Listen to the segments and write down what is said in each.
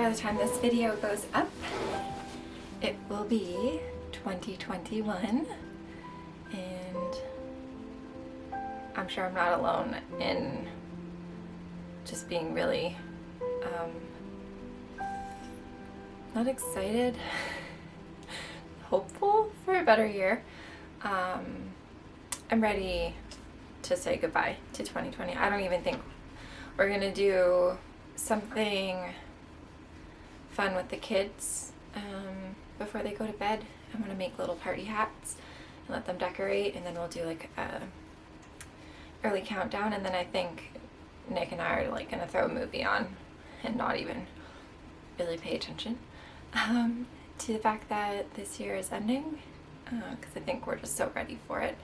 by the time this video goes up, it will be 2021, and I'm sure I'm not alone in just being really not excited, hopeful for a better year. I'm ready to say goodbye to 2020. I don't even think we're gonna do something fun with the kids before they go to bed. I'm gonna make little party hats and let them decorate, and then we'll do like a early countdown, and then I think Nick and I are like gonna throw a movie on and not even really pay attention to the fact that this year is ending, because I think we're just so ready for it.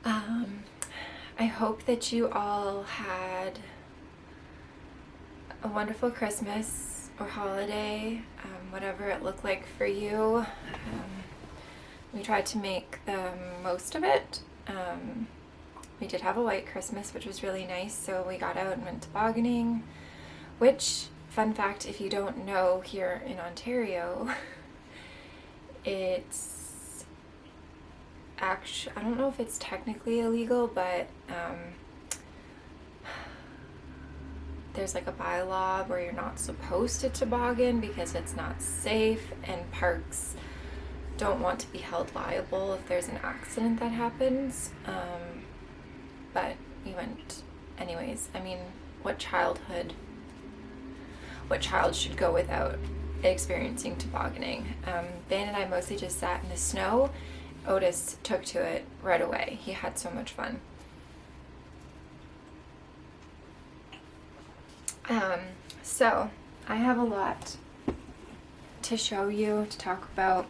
I hope that you all had a wonderful Christmas or holiday, whatever it looked like for you. We tried to make the most of it. We did have a white Christmas, which was really nice, so we got out and went tobogganing, which, fun fact, if you don't know, here in Ontario, it's actually, I don't know if it's technically illegal, but there's like a bylaw where you're not supposed to toboggan because it's not safe, and parks don't want to be held liable if there's an accident that happens. But we went anyways. I mean, what child should go without experiencing tobogganing? Van and I mostly just sat in the snow. Otis took to it right away. He had so much fun. So I have a lot to show you, to talk about,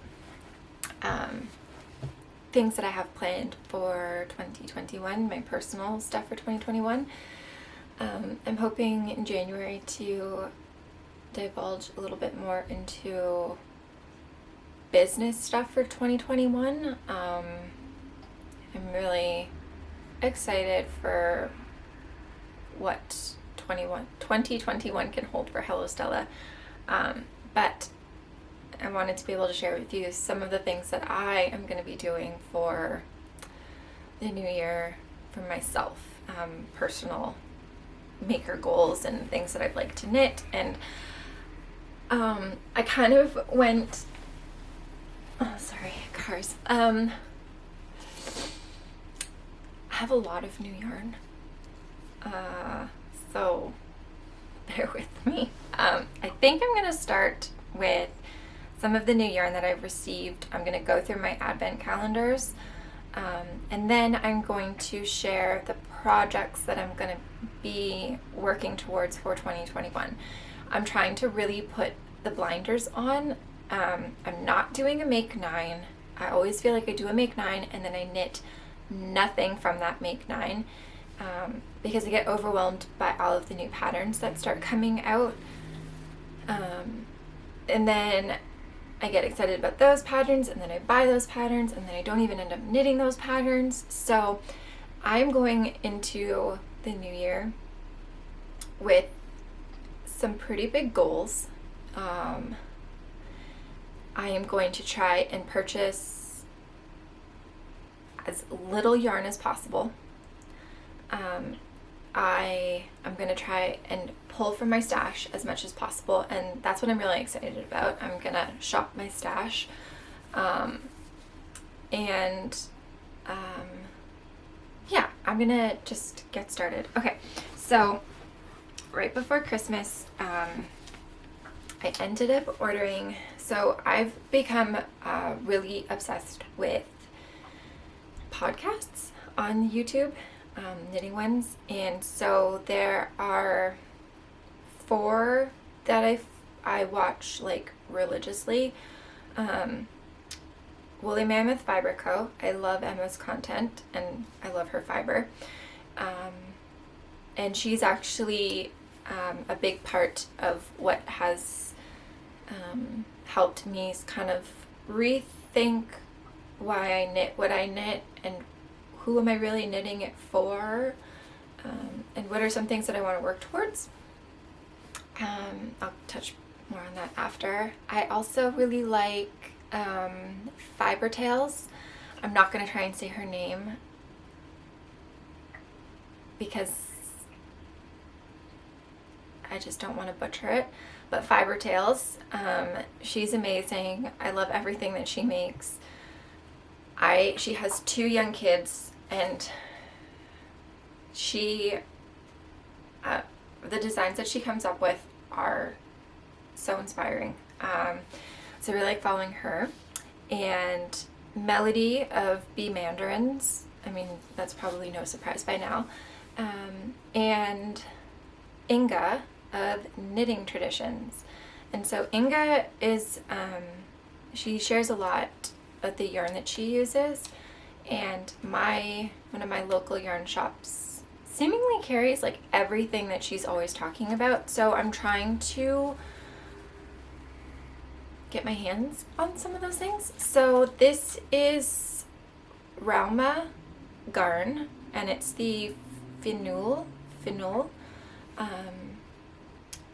things that I have planned for 2021, my personal stuff for 2021. I'm hoping in January to divulge a little bit more into business stuff for 2021. I'm really excited for what 2021 can hold for Hello Stella, but I wanted to be able to share with you some of the things that I am going to be doing for the new year for myself, personal maker goals and things that I'd like to knit. And I kind of went, oh sorry, cars. I have a lot of new yarn, so bear with me. I think I'm gonna start with some of the new yarn that I've received. I'm gonna go through my advent calendars, and then I'm going to share the projects that I'm gonna be working towards for 2021. I'm trying to really put the blinders on. I'm not doing a make 9. I always feel like I do a make 9 and then I knit nothing from that make 9, because I get overwhelmed by all of the new patterns that start coming out, and then I get excited about those patterns, and then I buy those patterns, and then I don't even end up knitting those patterns. So I'm going into the new year with some pretty big goals. I am going to try and purchase as little yarn as possible. I am going to try and pull from my stash as much as possible, and that's what I'm really excited about. I'm going to shop my stash, yeah, I'm going to just get started. Okay, so right before Christmas, I ended up ordering, so I've become really obsessed with podcasts on YouTube, knitting ones, and so there are 4 that I watch like religiously. Woolly Mammoth Fiber Co. I love Emma's content and I love her fiber, and she's actually a big part of what has helped me kind of rethink why I knit what I knit, and who am I really knitting it for, and what are some things that I want to work towards. I'll touch more on that after. I also really like Fiber Tales. I'm not going to try and say her name because I just don't want to butcher it. But Fiber Tales, she's amazing. I love everything that she makes. She has 2 young kids, and she the designs that she comes up with are so inspiring. So I really like following her. And Melody of Bee Mandarins, I mean, that's probably no surprise by now. And Inga of Knitting Traditions. And so Inga is, she shares a lot of the yarn that she uses, and one of my local yarn shops seemingly carries like everything that she's always talking about. So I'm trying to get my hands on some of those things. So this is Rauma Garn, and it's the Finul.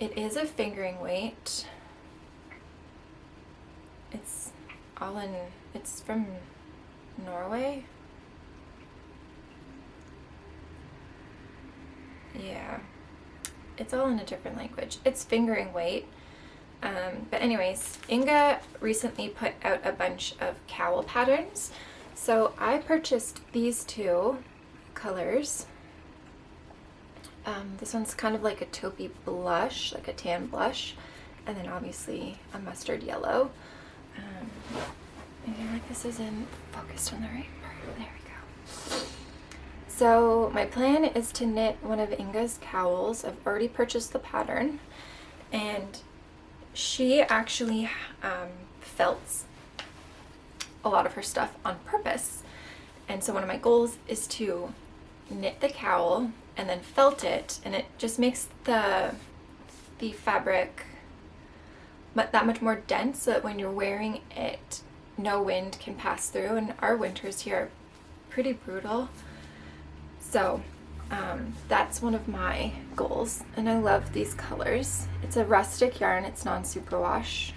It is a fingering weight. It's from Norway. Yeah, it's all in a different language. It's fingering weight. But anyways, Inga recently put out a bunch of cowl patterns. So I purchased these 2 colors. This one's kind of like a taupey blush, like a tan blush, and then obviously a mustard yellow. I feel like this isn't focused on the right part. There we go. So my plan is to knit one of Inga's cowls. I've already purchased the pattern, and she actually felts a lot of her stuff on purpose. And so one of my goals is to knit the cowl and then felt it, and it just makes the fabric that much more dense, so that when you're wearing it, no wind can pass through. And our winters here are pretty brutal. So that's one of my goals, and I love these colors. It's a rustic yarn, it's non-superwash,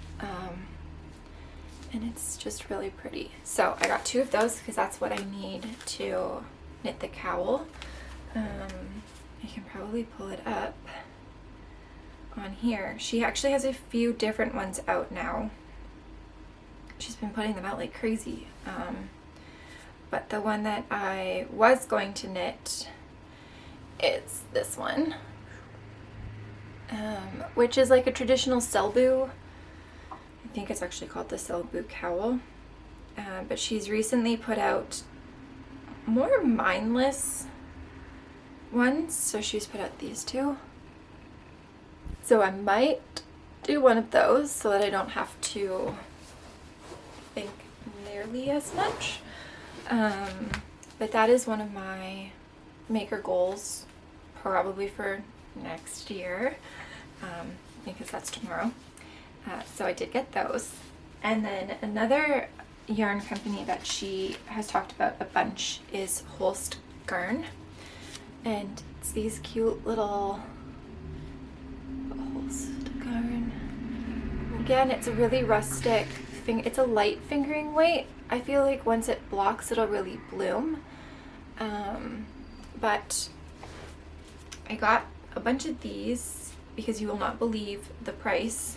and it's just really pretty. So I got 2 of those because that's what I need to knit the cowl. I can probably pull it up on here. She actually has a few different ones out now. She's been putting them out like crazy. But the one that I was going to knit is this one, which is like a traditional Selbu. I think it's actually called the Selbu cowl. But she's recently put out more mindless ones, so she's put out these 2. So I might do one of those so that I don't have to think nearly as much. But that is one of my maker goals, probably for next year, because that's tomorrow. So I did get those. And then another yarn company that she has talked about a bunch is Holst Garn. And it's these cute little Holst Garn. Again, it's a really rustic it's a light fingering weight. I feel like once it blocks, it'll really bloom. But I got a bunch of these because you will not believe the price.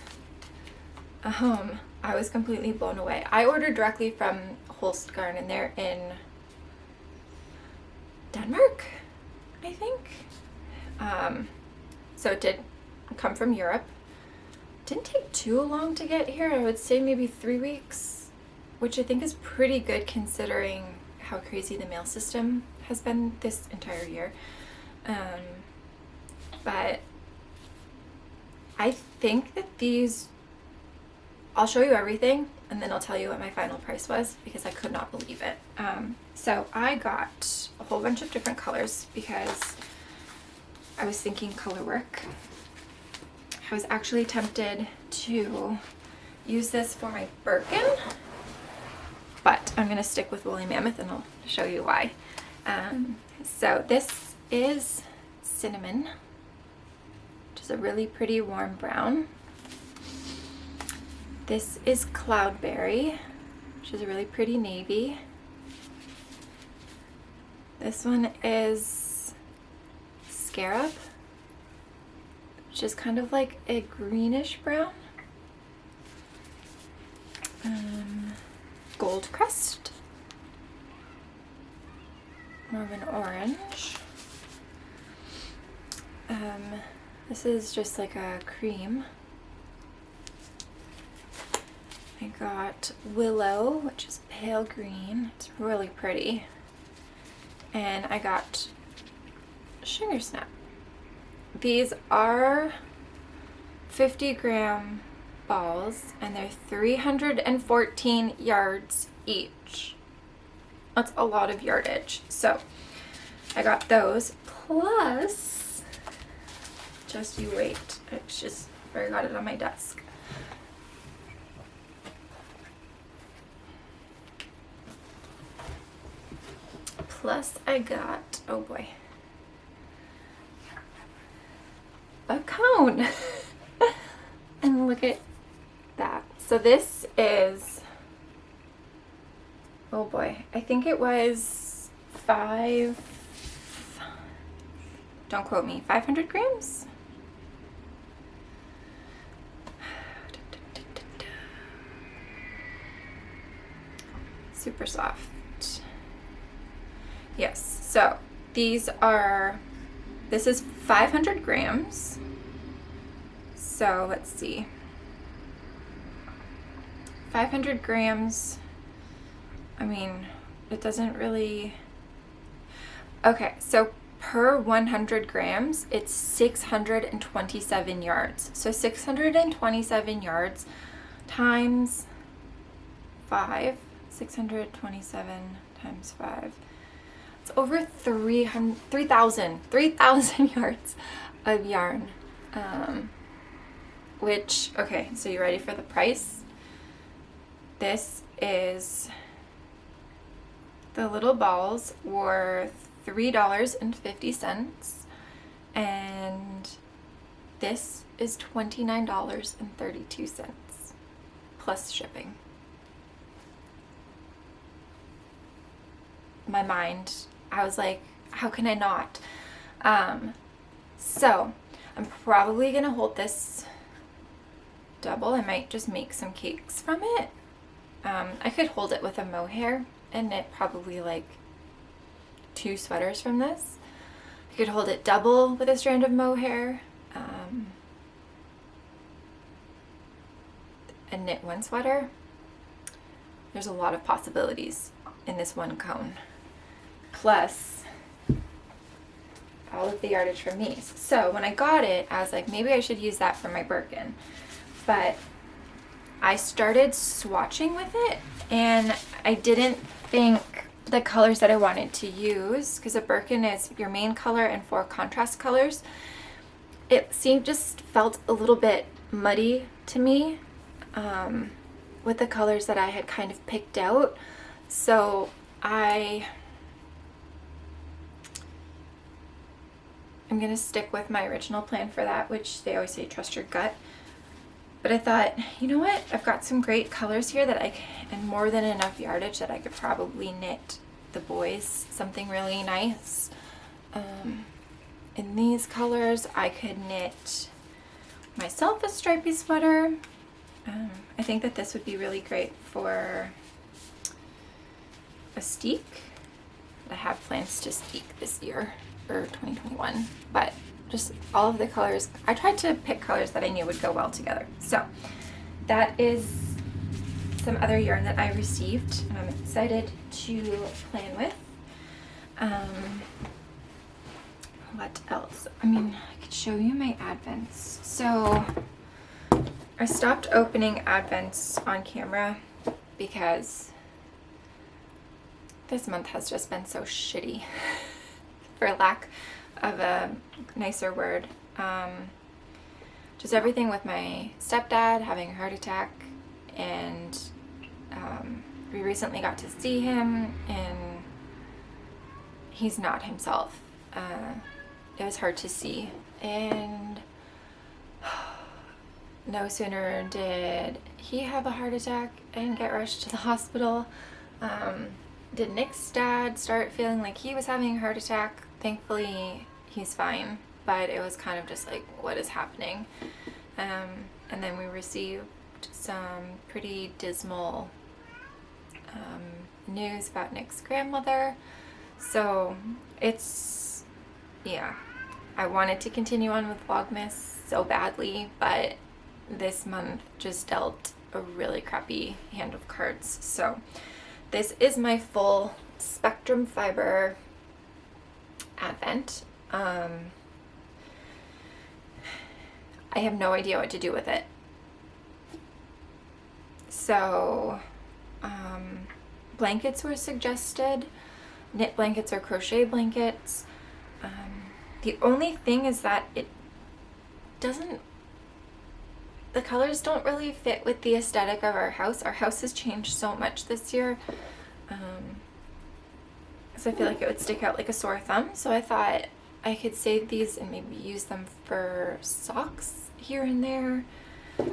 I was completely blown away. I ordered directly from Holst Garn, and they're in Denmark, I think. So it did come from Europe. Didn't take too long to get here. I would say maybe 3 weeks, which I think is pretty good considering how crazy the mail system has been this entire year. But I think that these, I'll show you everything and then I'll tell you what my final price was because I could not believe it. So I got a whole bunch of different colors because I was thinking color work. I was actually tempted to use this for my Birkin, but I'm going to stick with Woolly Mammoth and I'll show you why. So this is Cinnamon, which is a really pretty warm brown. This is Cloudberry, which is a really pretty navy. This one is Scarab, which is kind of like a greenish brown. Gold Crest, more of an orange. This is just like a cream. I got Willow, which is pale green. It's really pretty. And I got Sugar Snap. These are 50-gram balls, and they're 314 yards each. That's a lot of yardage. So I got those, plus, just you wait, I just forgot it on my desk. Plus I got, oh boy, a cone. And look at that. So this is, oh boy, I think it was don't quote me, 500 grams? Super soft. Yes, so this is 500 grams. So let's see. 500 grams, I mean, it doesn't really, okay, so per 100 grams, it's 627 yards. So 627 yards times 5, 627 times 5. It's over 3,000 yards of yarn. Which, okay, so you ready for the price? This is, the little balls were $3.50, and this is $29.32 plus shipping. My mind, I was like, how can I not? So I'm probably gonna hold this double. I might just make some cakes from it. I could hold it with a mohair and knit probably like 2 sweaters from this. I could hold it double with a strand of mohair and knit 1 sweater. There's a lot of possibilities in this one cone. Plus all of the yardage from these. So when I got it, I was like, maybe I should use that for my Birkin. But I started swatching with it, and I didn't think the colors that I wanted to use, because a Birkin is your main color and 4 contrast colors. It just felt a little bit muddy to me with the colors that I had kind of picked out. So I'm gonna stick with my original plan for that, which they always say trust your gut. But I thought, you know what? I've got some great colors here and more than enough yardage that I could probably knit the boys something really nice. In these colors, I could knit myself a stripy sweater. I think that this would be really great for a steek. I have plans to steek this year, for 2021, but just all of the colors. I tried to pick colors that I knew would go well together. So that is some other yarn that I received and I'm excited to plan with. What else? I mean, I could show you my advents. So I stopped opening advents on camera because this month has just been so shitty, for lack of a nicer word. Just everything with my stepdad having a heart attack, and we recently got to see him and he's not himself. It was hard to see, and no sooner did he have a heart attack and get rushed to the hospital, did Nick's dad start feeling like he was having a heart attack. Thankfully, he's fine, but it was kind of just like, what is happening? And then we received some pretty dismal news about Nick's grandmother. So it's, yeah, I wanted to continue on with Vlogmas so badly, but this month just dealt a really crappy hand of cards. So this is my full Spectrum Fiber Advent. I have no idea what to do with it. So blankets were suggested, knit blankets or crochet blankets. The only thing is that it doesn't, the colors don't really fit with the aesthetic of our house. Our house has changed so much this year. So I feel like it would stick out like a sore thumb. So I thought I could save these and maybe use them for socks here and there.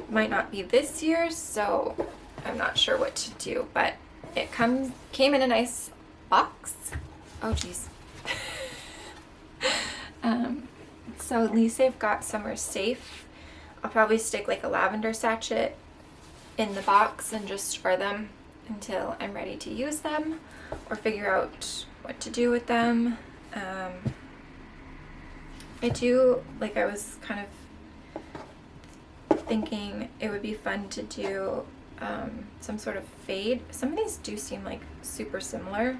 Might not be this year, so I'm not sure what to do, but it came in a nice box. Oh geez. So at least they've got somewhere safe. I'll probably stick like a lavender sachet in the box and just store them until I'm ready to use them or figure out what to do with them. I do, like, I was kind of thinking it would be fun to do some sort of fade. Some of these do seem like super similar,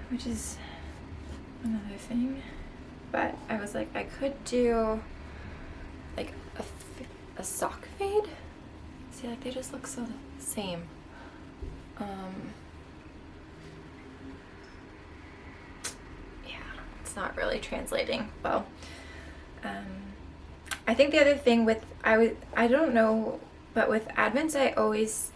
which is another thing. But I was like, I could do like a sock fade. See, like they just look so the same. Yeah, it's not really translating well. I think the other thing with I don't know, but with Advents I always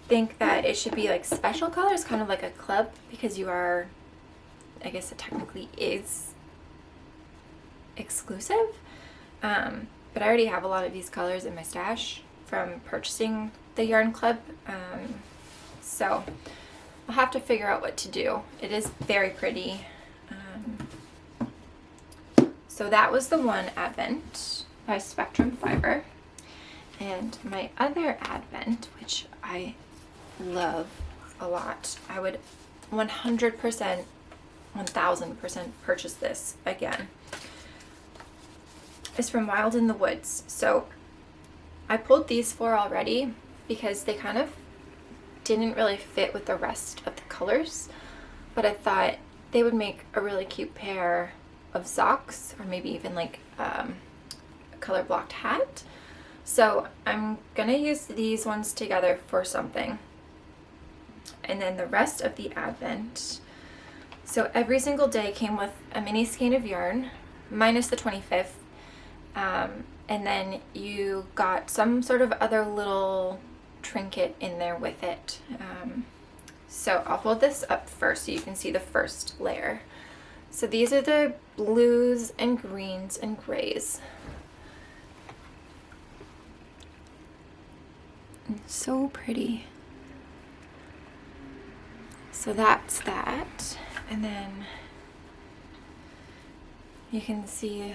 think that it should be like special colors, kind of like a club, because you are, I guess it technically is exclusive. But I already have a lot of these colors in my stash from purchasing the Yarn Club. So I'll have to figure out what to do. It is very pretty. So that was the one Advent by Spectrum Fiber. And my other Advent, which I love a lot, I would 100%, 1000% purchase this again, is from Wild in the Woods. So I pulled these four already because they kind of didn't really fit with the rest of the colors, but I thought they would make a really cute pair of socks, or maybe even like a color blocked hat. So I'm gonna use these ones together for something. And then the rest of the Advent, so every single day came with a mini skein of yarn, minus the 25th. And then you got some sort of other little trinket in there with it. So I'll hold this up first so you can see the first layer. So these are the blues and greens and grays. So pretty. So that's that. And then you can see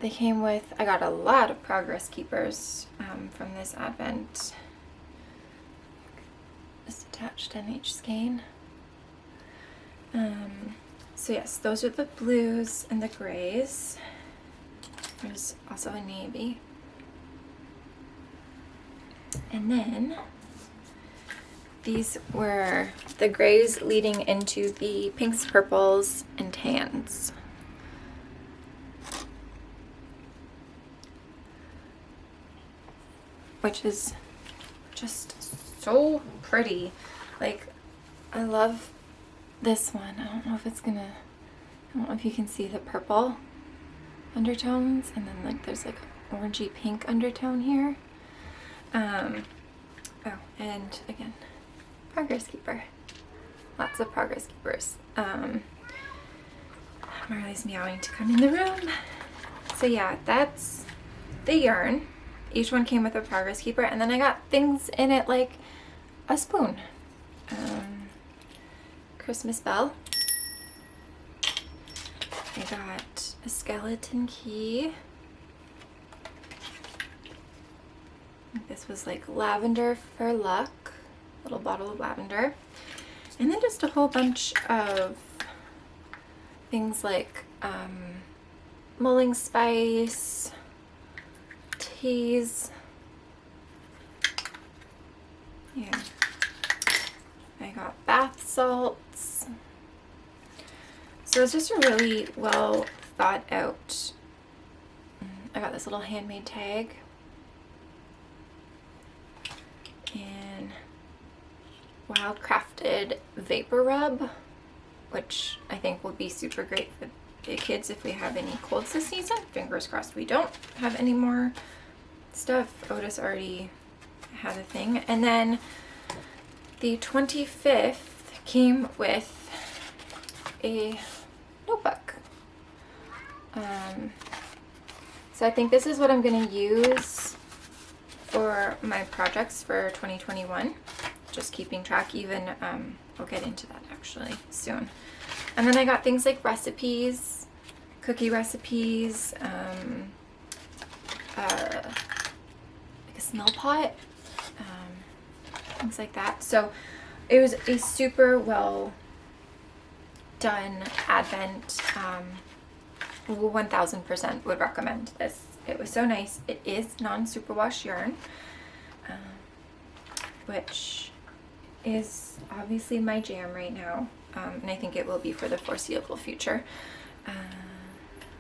they came with, I got a lot of Progress Keepers from this Advent. Just attached on each skein. So yes, those are the blues and the grays. There's also a navy. And then these were the grays leading into the pinks, purples, and tans. Which is just so pretty. Like, I love this one. I don't know if you can see the purple undertones, and then like there's like orangey pink undertone here. Oh, and again, Progress Keeper. Lots of Progress Keepers. Marley's meowing to come in the room. So yeah, that's the yarn. Each one came with a progress keeper, and then I got things in it like a spoon, Christmas bell. I got a skeleton key. This was like lavender for luck, little bottle of lavender. And then just a whole bunch of things like mulling spice, teas. Yeah. I got bath salts. So it's just a really well thought out. I got this little handmade tag. And Wild Crafted Vapor Rub, which I think will be super great for the kids if we have any colds this season. Fingers crossed we don't have any more stuff. Otis already had a thing. And then the 25th came with a notebook. So I think this is what I'm going to use for my projects for 2021. Just keeping track, even we'll get into that actually soon. And then I got things like recipes, cookie recipes, like a smell pot, things like that. So it was a super well done advent. 1000% would recommend this. It was so nice. It is non-superwash yarn, which is obviously my jam right now, and I think it will be for the foreseeable future.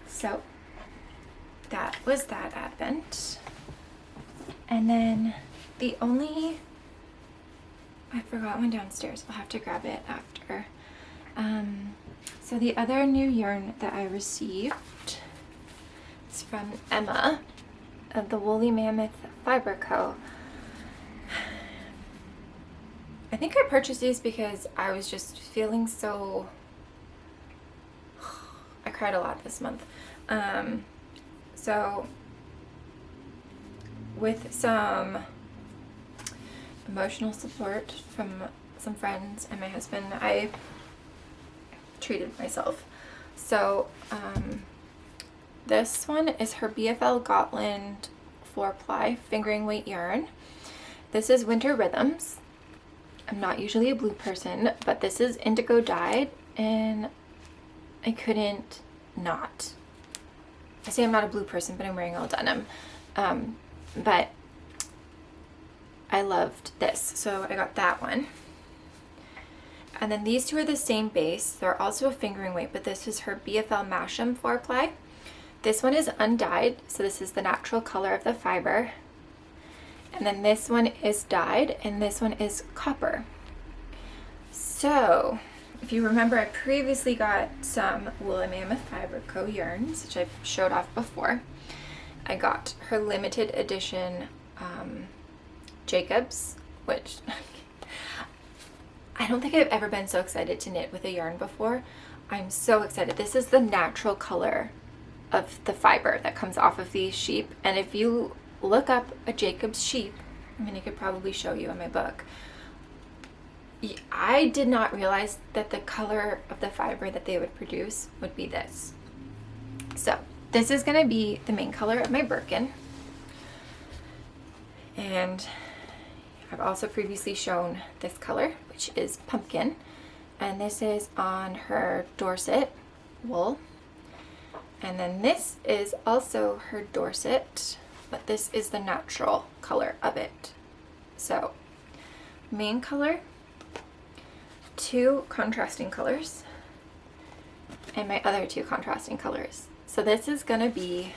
So that was that advent. And then the only, I forgot one downstairs. I'll have to grab it after. So the other new yarn that I received is from Emma of the Woolly Mammoth Fiber Co. I think I purchased these because I was just feeling so, I cried a lot this month. So with some emotional support from some friends and my husband, I treated myself. So this one is her BFL Gotland 4-ply fingering weight yarn. This is Winter Rhythms. I'm not usually a blue person, but this is indigo dyed, and I couldn't not. I say I'm not a blue person, but I'm wearing all denim. But I loved this, so I got that one. And then these two are the same base. They're also a fingering weight, but this is her BFL Masham 4-ply. This one is undyed, so this is the natural color of the fiber. And then this one is dyed, and this one is copper. So, if you remember, I previously got some Woolly Mammoth Fiber Co. yarns, which I've showed off before. I got her limited edition Jacobs, which I don't think I've ever been so excited to knit with a yarn before. I'm so excited. This is the natural color of the fiber that comes off of these sheep. And if you look up a Jacobs sheep, I mean, I could probably show you in my book. I did not realize that the color of the fiber that they would produce would be this. So this is going to be the main color of my Birkin. And I've also previously shown this color, which is pumpkin, and this is on her Dorset wool. And then this is also her Dorset, but this is the natural color of it. So main color, two contrasting colors, and my other two contrasting colors. So this is gonna be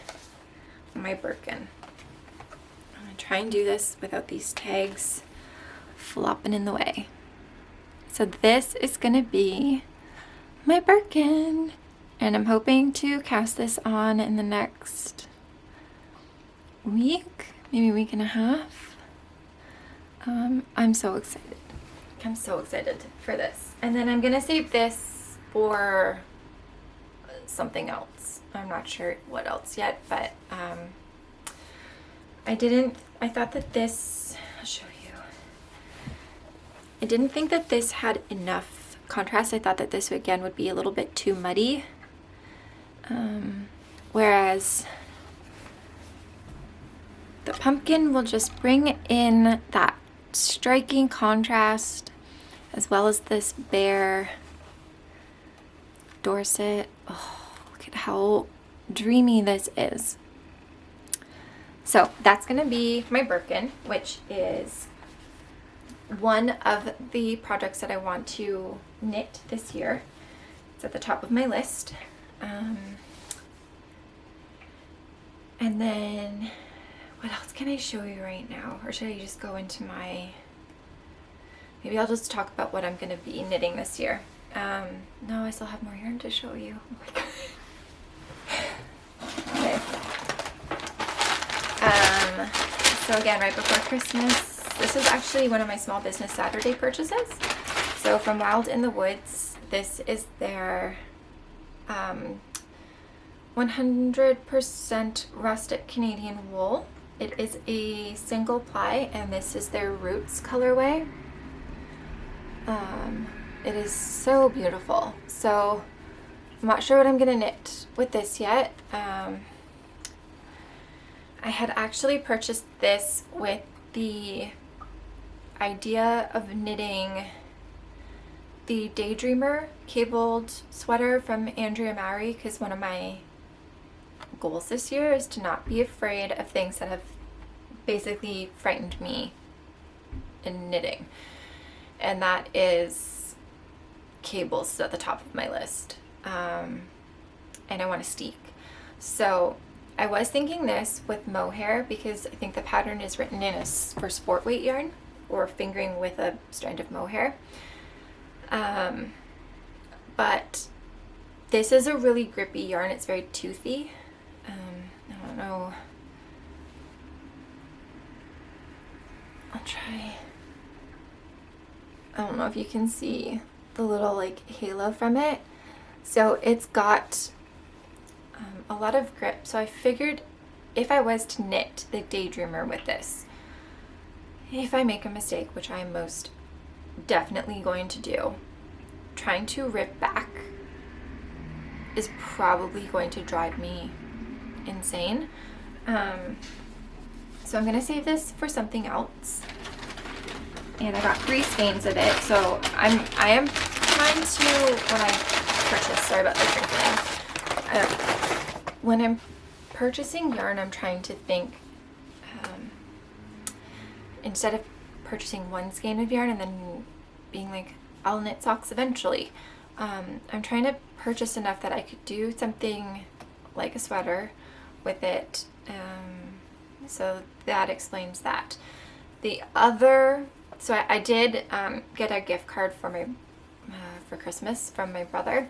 my Birkin. I'm gonna try and do this without these tags flopping in the way. So this is gonna be my Birkin, and I'm hoping to cast this on in the next week, maybe week and a half. I'm so excited. I'm so excited for this. And then I'm gonna save this for something else. I'm not sure what else yet, but I thought that this, I'll show you. I didn't think that this had enough contrast. I thought that this again would be a little bit too muddy. Whereas the pumpkin will just bring in that striking contrast, as well as this bare Dorset. Oh, look at how dreamy this is. So that's gonna be my Birkin, which is one of the projects that I want to knit this year. It's at the top of my list. And then what else can I show you right now? Or should I just go into my, maybe I'll just talk about what I'm going to be knitting this year. No, I still have more yarn to show you. Oh my god. Okay. So again, right before Christmas, this is actually one of my Small Business Saturday purchases. So from Wild in the Woods, this is their 100% rustic Canadian wool. It is a single ply, and this is their Roots colorway. It is so beautiful. So I'm not sure what I'm gonna knit with this yet. I had actually purchased this with the idea of knitting the Daydreamer cabled sweater from Andrea Mowry, because one of my goals this year is to not be afraid of things that have basically frightened me in knitting, and that is cables at the top of my list. And I want to steek. So I was thinking this with mohair, because I think the pattern is written in as for sport weight yarn, or fingering with a strand of mohair. But this is a really grippy yarn. It's very toothy. I don't know. I'll try. I don't know if you can see the little like halo from it. So it's got a lot of grip. So I figured if I was to knit the Daydreamer with this, if I make a mistake, which I am most definitely going to do, trying to rip back is probably going to drive me insane. So I'm gonna save this for something else. And I got 3 skeins of it, so I am trying to, when I purchase, sorry about the crinkling, when I'm purchasing yarn, I'm trying to think, instead of purchasing 1 skein of yarn and then being like, I'll knit socks eventually, I'm trying to purchase enough that I could do something like a sweater with it. So that explains that. The other, so I did get a gift card for my for Christmas from my brother.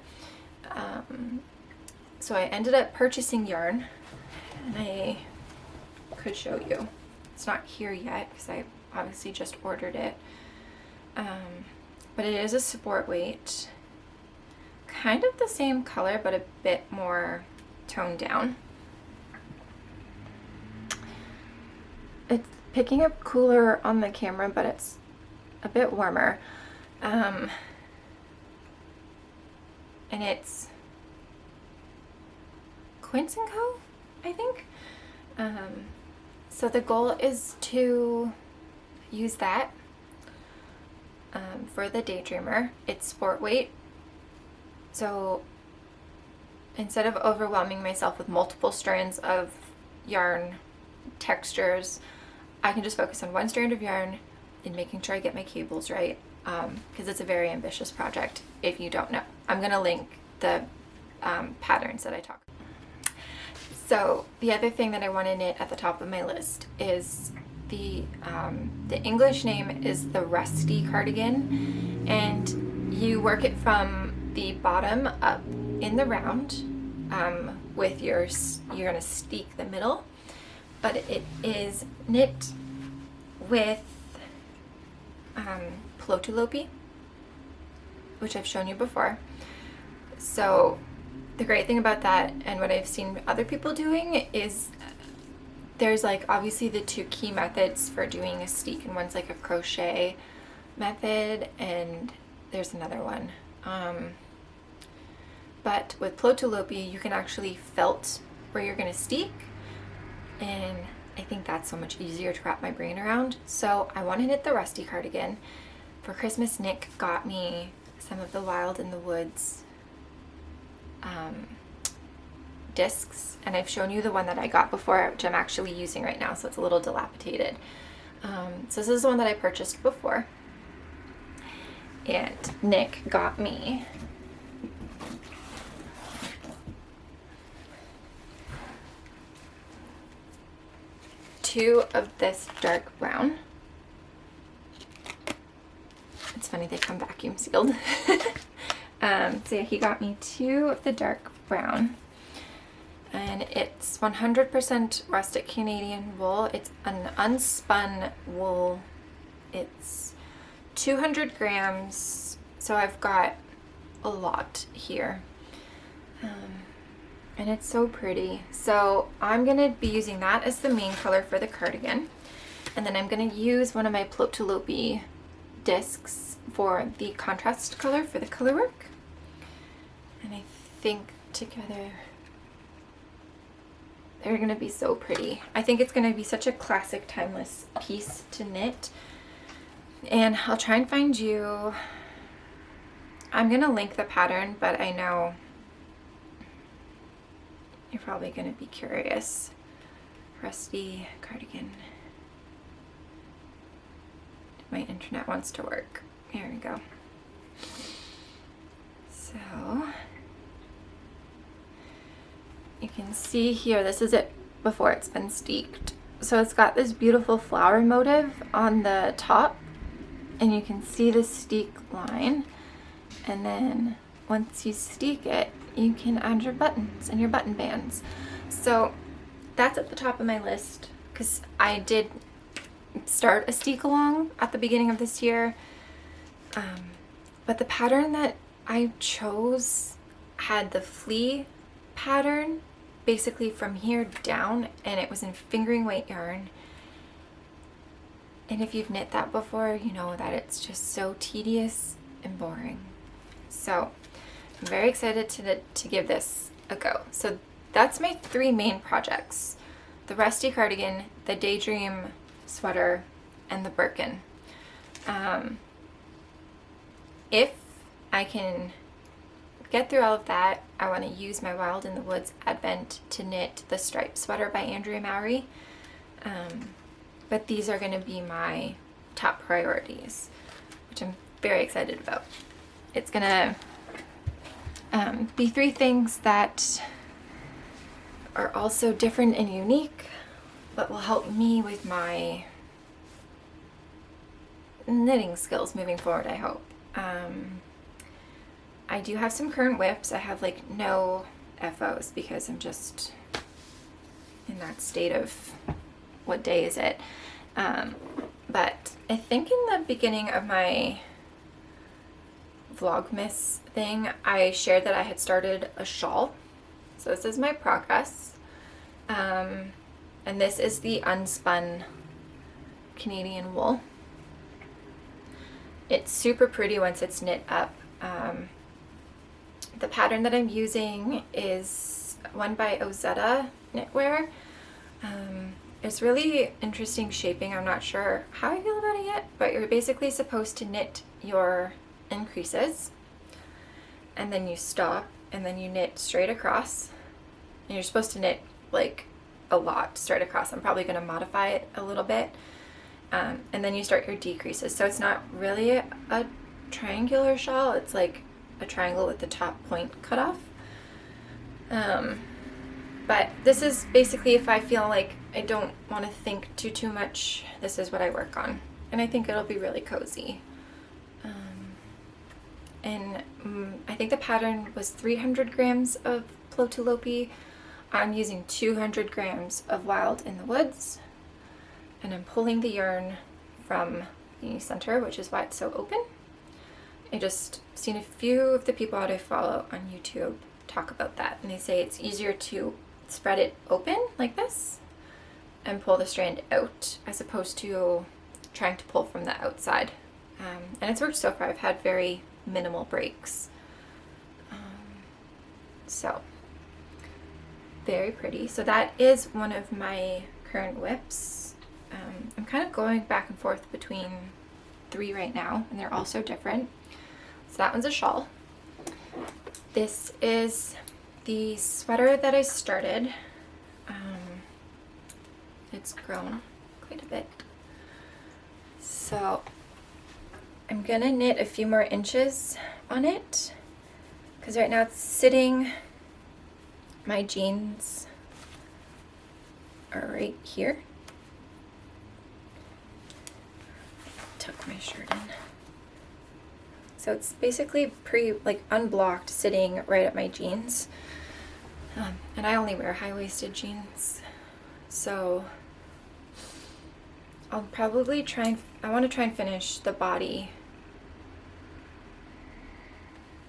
So I ended up purchasing yarn, and I could show you. It's not here yet because I obviously just ordered it. But it is a sport weight, kind of the same color but a bit more toned down. It's picking up cooler on the camera, but it's a bit warmer. And it's Quince & Co, I think. So the goal is to use that for the Daydreamer. It's sport weight. So instead of overwhelming myself with multiple strands of yarn textures, I can just focus on 1 strand of yarn and making sure I get my cables right, because it's a very ambitious project if you don't know. I'm going to link the patterns that I talk about. So the other thing that I want to knit at the top of my list is the English name is the Rusty cardigan, and you work it from the bottom up in the round with you're going to steek the middle, but it is knit with Plotulopi, which I've shown you before. So the great thing about that, and what I've seen other people doing, is there's like obviously the two key methods for doing a steek, and one's like a crochet method, and there's another one. But with Plötulopi, you can actually felt where you're going to steek, and I think that's so much easier to wrap my brain around. So I want to knit the Rusty cardigan. For Christmas, Nick got me some of the Wild in the Woods discs, and I've shown you the one that I got before, which I'm actually using right now, so it's a little dilapidated. So this is the one that I purchased before, and Nick got me two of this dark brown. It's funny, they come vacuum sealed. So yeah, he got me two of the dark brown, and it's 100% rustic Canadian wool. It's an unspun wool. It's 200 grams, so I've got a lot here. And it's so pretty. So I'm gonna be using that as the main color for the cardigan, and then I'm gonna use one of my Plötulopi discs for the contrast color for the color work. And I think together they're gonna be so pretty. I think it's gonna be such a classic, timeless piece to knit. And I'll try and find you, I'm gonna link the pattern, but I know you're probably gonna be curious. Rusty cardigan. My internet wants to work. Here we go. So you can see here, this is it before it's been steeked. So it's got this beautiful flower motif on the top, and you can see the steek line. And then once you steek it, you can add your buttons and your button bands. So that's at the top of my list, because I did start a steek along at the beginning of this year. But the pattern that I chose had the flea pattern basically from here down, and it was in fingering weight yarn. And if you've knit that before, you know that it's just so tedious and boring. So I'm very excited to give this a go. So that's my three main projects: the Rusty cardigan, the Daydream sweater, and the Birkin. If I can get through all of that, I want to use my Wild in the Woods Advent to knit the striped sweater by Andrea Mowry. But these are going to be my top priorities, which I'm very excited about. It's going to be three things that are also different and unique, but will help me with my knitting skills moving forward, I hope. I do have some current whips. I have like no FOs because I'm just in that state of what day is it. But I think in the beginning of my Vlogmas thing, I shared that I had started a shawl. So this is my progress. And this is the unspun Canadian wool. It's super pretty once it's knit up. The pattern that I'm using is one by Ozetta Knitwear. It's really interesting shaping. I'm not sure how I feel about it yet, but you're basically supposed to knit your increases, and then you stop, and then you knit straight across. And you're supposed to knit like a lot straight across. I'm probably going to modify it a little bit. And then you start your decreases. So it's not really a triangular shawl. It's like a triangle with the top point cut off. But this is basically, if I feel like I don't want to think too much, this is what I work on. And I think it'll be really cozy. I think the pattern was 300 grams of Plötulopi. I'm using 200 grams of Wild in the Woods. And I'm pulling the yarn from the center, which is why it's so open. I just seen a few of the people that I follow on YouTube talk about that, and they say it's easier to spread it open like this and pull the strand out as opposed to trying to pull from the outside. And it's worked so far. I've had very minimal breaks. So very pretty. So that is one of my current whips. I'm kind of going back and forth between 3 right now, and they're all so different. So that one's a shawl. This is the sweater that I started. It's grown quite a bit. So I'm gonna knit a few more inches on it because right now it's sitting, my jeans are right here. Tuck my shirt in. So it's basically unblocked, sitting right at my jeans. And I only wear high-waisted jeans. So I'll probably I want to try and finish the body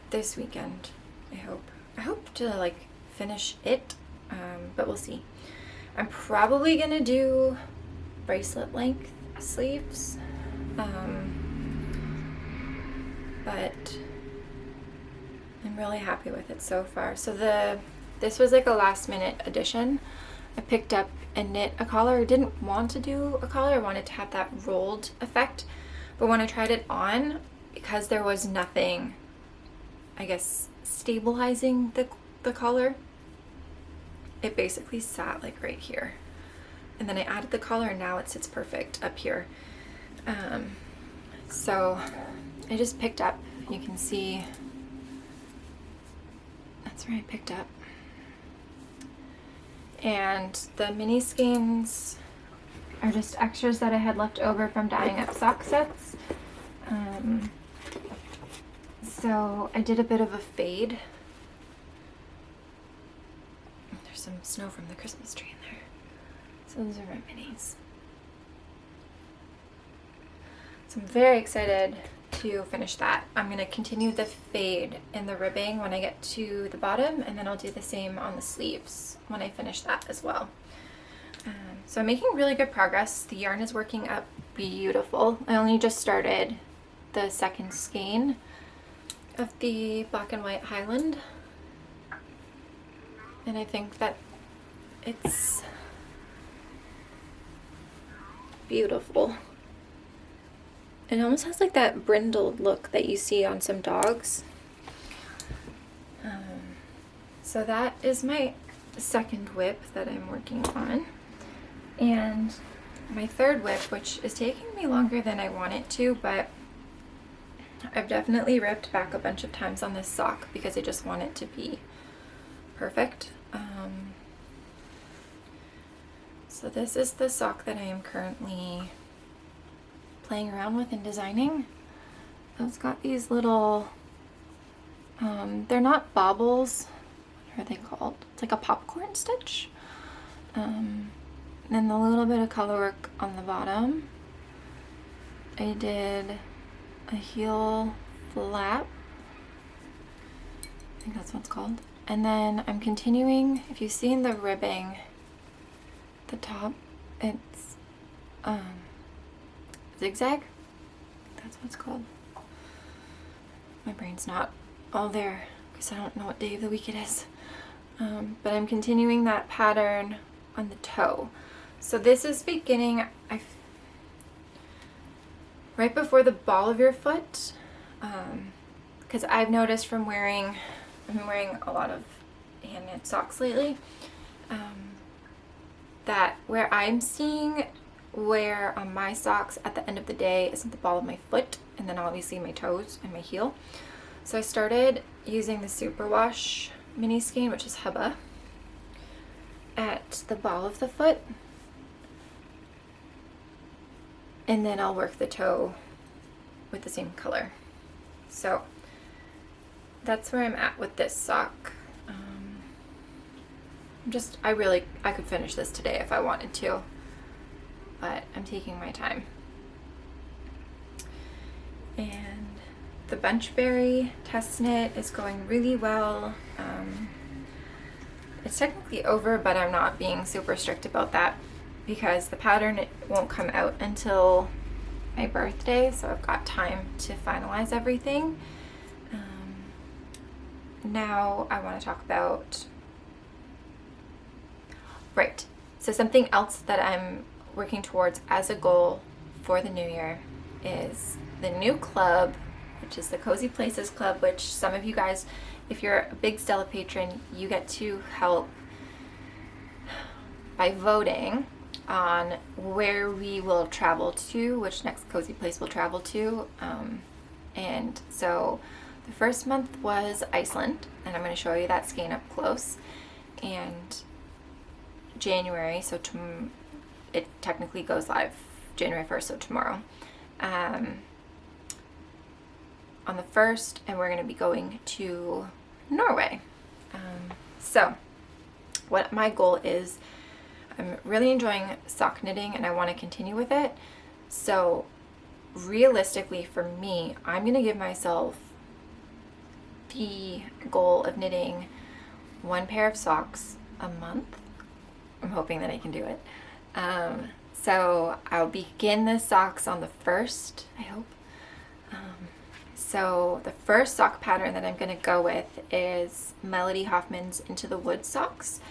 this weekend, I hope. I hope to like finish it, but we'll see. I'm probably gonna do bracelet length sleeves, but I'm really happy with it so far. So this was like a last minute addition. I picked up and knit a collar. I didn't want to do a collar. I wanted to have that rolled effect. But when I tried it on, because there was nothing, I guess, stabilizing the collar, it basically sat like right here. And then I added the collar and now it sits perfect up here. So I just picked up, you can see, that's where I picked up. And the mini skeins are just extras that I had left over from dyeing up sock sets. So I did a bit of a fade. There's some snow from the Christmas tree in there. So those are my minis. So I'm very excited to finish that. I'm going to continue the fade in the ribbing when I get to the bottom, and then I'll do the same on the sleeves when I finish that as well. So I'm making really good progress. The yarn is working up beautiful. I only just started the second skein of the black and white Highland, and I think that it's beautiful. It almost has like that brindled look that you see on some dogs. So that is my second whip that I'm working on. And my third whip, which is taking me longer than I want it to, but I've definitely ripped back a bunch of times on this sock because I just want it to be perfect. So this is the sock that I am currently playing around with and designing. It's got these little, they're not baubles, what are they called? It's like a popcorn stitch. Then a little bit of color work on the bottom. I did a heel flap, I think that's what it's called. And then I'm continuing, if you've seen the ribbing, the top, it's zigzag, that's what it's called. My brain's not all there because I don't know what day of the week it is. But I'm continuing that pattern on the toe. So this is beginning right before the ball of your foot, because I've noticed from I've been wearing a lot of hand knit socks lately, that where I'm seeing wear on my socks at the end of the day isn't the ball of my foot, and then obviously my toes and my heel. So I started using the Superwash mini skein, which is Hubba, at the ball of the foot, and then I'll work the toe with the same color. So that's where I'm at with this sock. I could finish this today if I wanted to, but I'm taking my time. And the Bunchberry test knit is going really well. It's technically over, but I'm not being super strict about that because the pattern won't come out until my birthday, so I've got time to finalize everything. Now I want to talk about, right, so something else that I'm working towards as a goal for the new year is the new club, which is the Cozy Places Club, which some of you guys, if you're a big Stella patron, you get to help by voting on where we will travel to, which next cozy place we'll travel to. And so the first month was Iceland, and I'm going to show you that skein up close. And January, so it technically goes live January 1st, so tomorrow. On the 1st, and we're going to be going to Norway. So what my goal is, I'm really enjoying sock knitting and I want to continue with it. So realistically for me, I'm going to give myself the goal of knitting one pair of socks a month. I'm hoping that I can do it. So I'll begin the socks on the 1st, I hope. So the first sock pattern that I'm going to go with is Melody Hoffman's Into the Woods socks.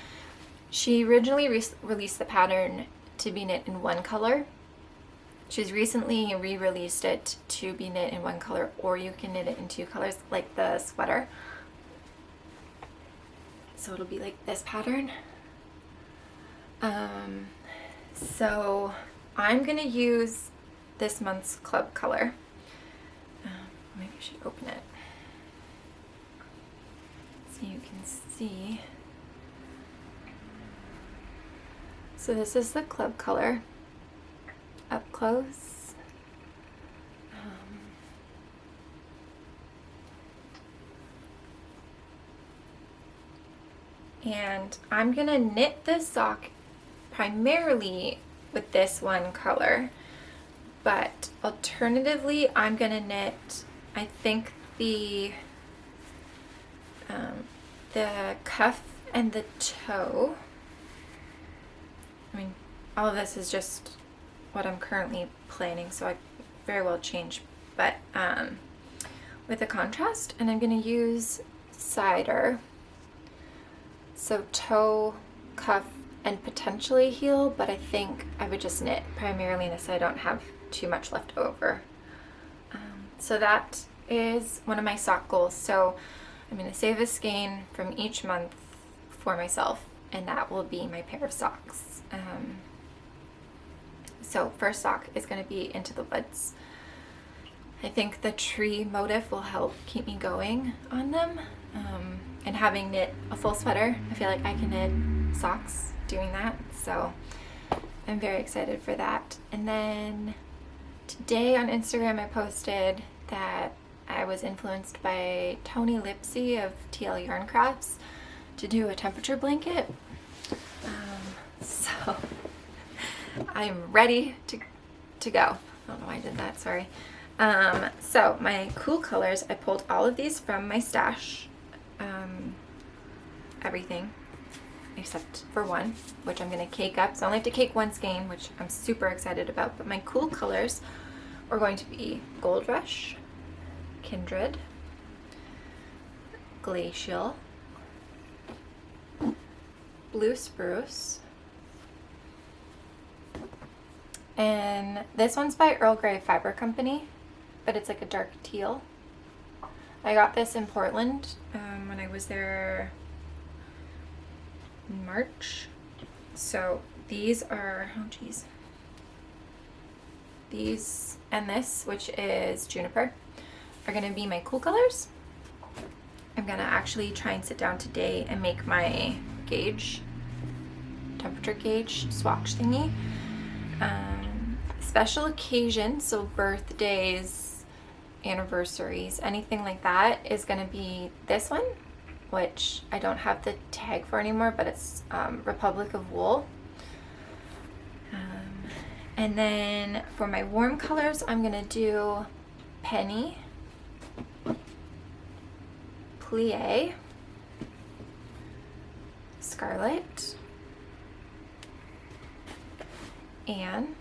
She originally released the pattern to be knit in one color. She's recently re-released it to be knit in one color, or you can knit it in two colors like the sweater. So it'll be like this pattern. So I'm going to use this month's club color. Maybe I should open it so you can see. So this is the club color up close. And I'm gonna knit this sock primarily with this one color, but alternatively I'm gonna knit, I think, the cuff and the toe. I mean, all of this is just what I'm currently planning, so I very well change, but with a contrast, and I'm going to use cider. So toe, cuff, and potentially heel, but I think I would just knit primarily in this so I don't have too much left over. So that is one of my sock goals. So I'm going to save a skein from each month for myself, and that will be my pair of socks. So first sock is going to be Into the Woods. I think the tree motif will help keep me going on them. And having knit a full sweater, I feel like I can knit socks doing that. So I'm very excited for that. And then today on Instagram I posted that I was influenced by Tony Lipsy of TL Yarn Crafts to do a temperature blanket. So I'm ready to go. I don't know why I did that, sorry. So my cool colors, I pulled all of these from my stash. Everything except for one, which I'm going to cake up. So I only have to cake one skein, which I'm super excited about. But my cool colors are going to be Gold Rush, Kindred, Glacial, Blue Spruce, and this one's by Earl Grey Fiber Company, but it's like a dark teal. I got this in Portland when I was there in March. So these are, oh geez, these and this, which is Juniper, are going to be my cool colors. I'm going to actually try and sit down today and make my gauge, temperature gauge swatch thingy. Special occasions, so birthdays, anniversaries, anything like that is going to be this one, which I don't have the tag for anymore, but it's Republic of Wool. And then for my warm colors, I'm going to do Penny, Plie, Scarlet, Anne.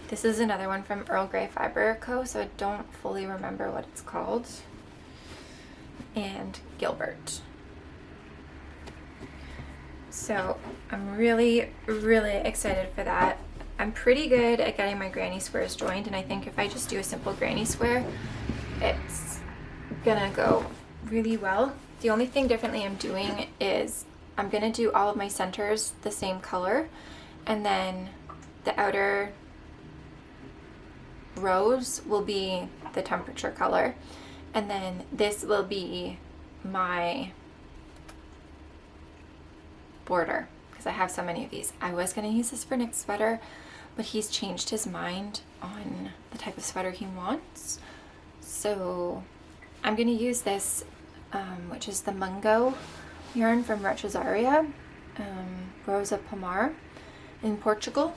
This is another one from Earl Grey Fiber Co., so I don't fully remember what it's called. And Gilbert. So I'm really, really excited for that. I'm pretty good at getting my granny squares joined, and I think if I just do a simple granny square, it's gonna go really well. The only thing differently I'm doing is I'm gonna do all of my centers the same color, and then the outer rows will be the temperature color, and then this will be my border, because I have so many of these. I was going to use this for Nick's sweater, but he's changed his mind on the type of sweater he wants, so I'm going to use this, which is the Mungo yarn from Retrosaria, Rosa Pomar in Portugal,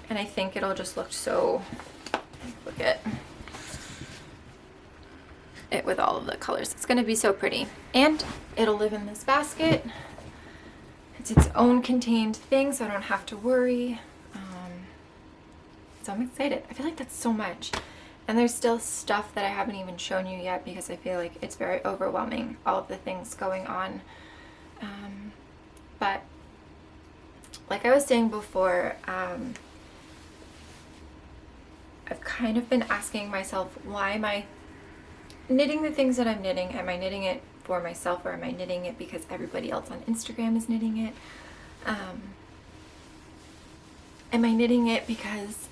and I think it'll just look so, look at it with all of the colors. It's going to be so pretty, and it'll live in this basket. It's its own contained thing, so I don't have to worry. So I'm excited. I feel like that's so much, and there's still stuff that I haven't even shown you yet because I feel like it's very overwhelming, all of the things going on. But like I was saying before, I've kind of been asking myself, why am I knitting the things that I'm knitting? Am I knitting it for myself, or am I knitting it because everybody else on Instagram is knitting it? Am I knitting it because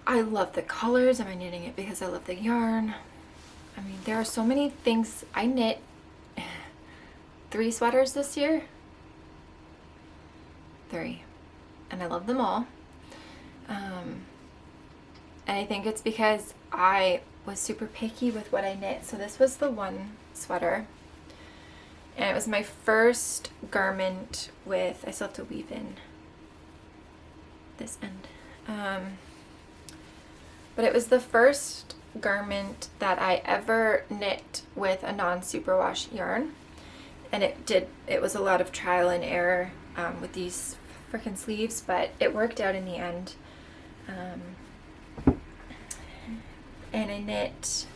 I love the colors? Am I knitting it because I love the yarn? I mean, there are so many things. I knit 3 sweaters this year. 3. And I love them all. And I think it's because I was super picky with what I knit. So this was the one sweater, and it was my first garment with, I still have to weave in this end, but it was the first garment that I ever knit with a non-superwash yarn, and it was a lot of trial and error with these freaking sleeves, but it worked out in the end. And I knit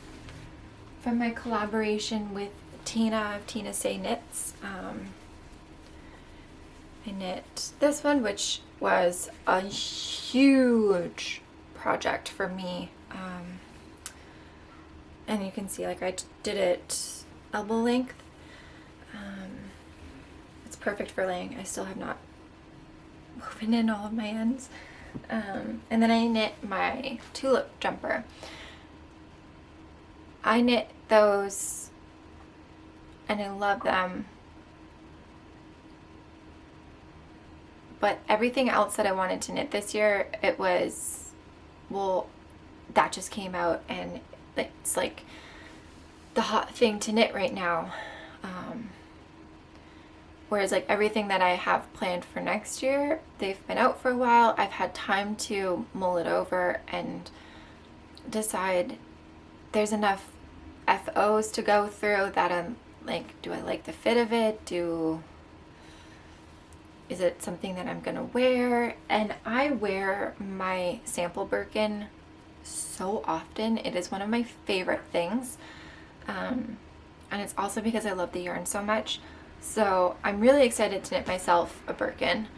from my collaboration with Tina of Tina Say Knits. I knit this one, which was a huge project for me. And you can see, like, I did it elbow length. It's perfect for laying. I still have not woven in all of my ends. And then I knit my tulip jumper. I knit those and I love them, but everything else that I wanted to knit this year, it was, well, that just came out, and it's like the hot thing to knit right now. Whereas like everything that I have planned for next year, they've been out for a while. I've had time to mull it over and decide there's enough FOs to go through that I'm like, do I like the fit of it? Is it something that I'm gonna wear? And I wear my sample Birkin so often. It is one of my favorite things. And it's also because I love the yarn so much. So I'm really excited to knit myself a Birkin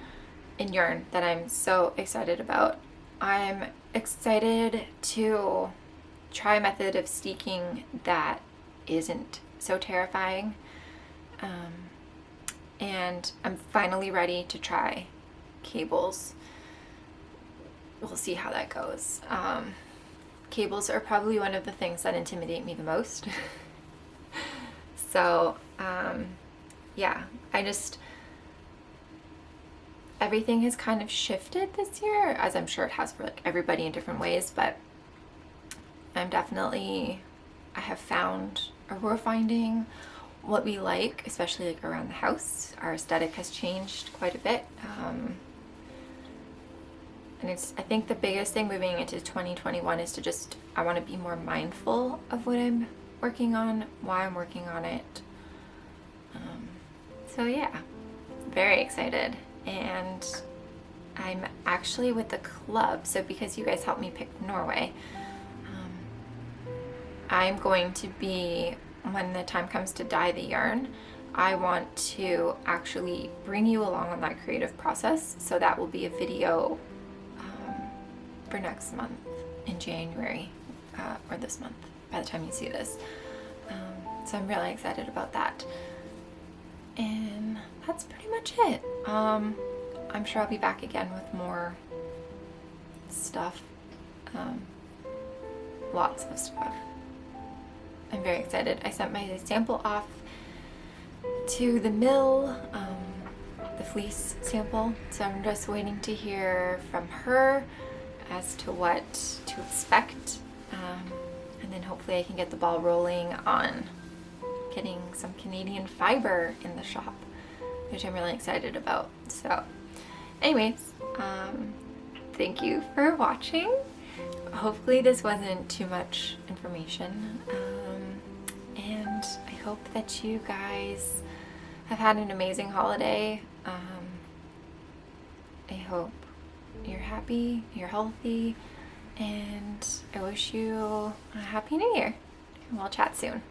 in yarn that I'm so excited about. I'm excited to try a method of steeking that isn't so terrifying. And I'm finally ready to try cables. We'll see how that goes. Cables are probably one of the things that intimidate me the most. So, yeah, everything has kind of shifted this year, as I'm sure it has for like everybody in different ways, but I have found, or we're finding, what we like, especially like around the house. Our aesthetic has changed quite a bit. And I think the biggest thing moving into 2021 is I want to be more mindful of what I'm working on, why I'm working on it. So yeah, very excited. And I'm actually with the club, so because you guys helped me pick Norway, I'm going to be, when the time comes to dye the yarn, I want to actually bring you along on that creative process. So that will be a video for next month in January, or this month by the time you see this. So I'm really excited about that. And that's pretty much it. I'm sure I'll be back again with more stuff. Lots of stuff. I'm very excited. I sent my sample off to the mill, the fleece sample. So I'm just waiting to hear from her as to what to expect. And then hopefully I can get the ball rolling on getting some Canadian fiber in the shop, which I'm really excited about. So anyways, thank you for watching. Hopefully this wasn't too much information. And I hope that you guys have had an amazing holiday. I hope you're happy, you're healthy, and I wish you a happy new year. And we'll chat soon.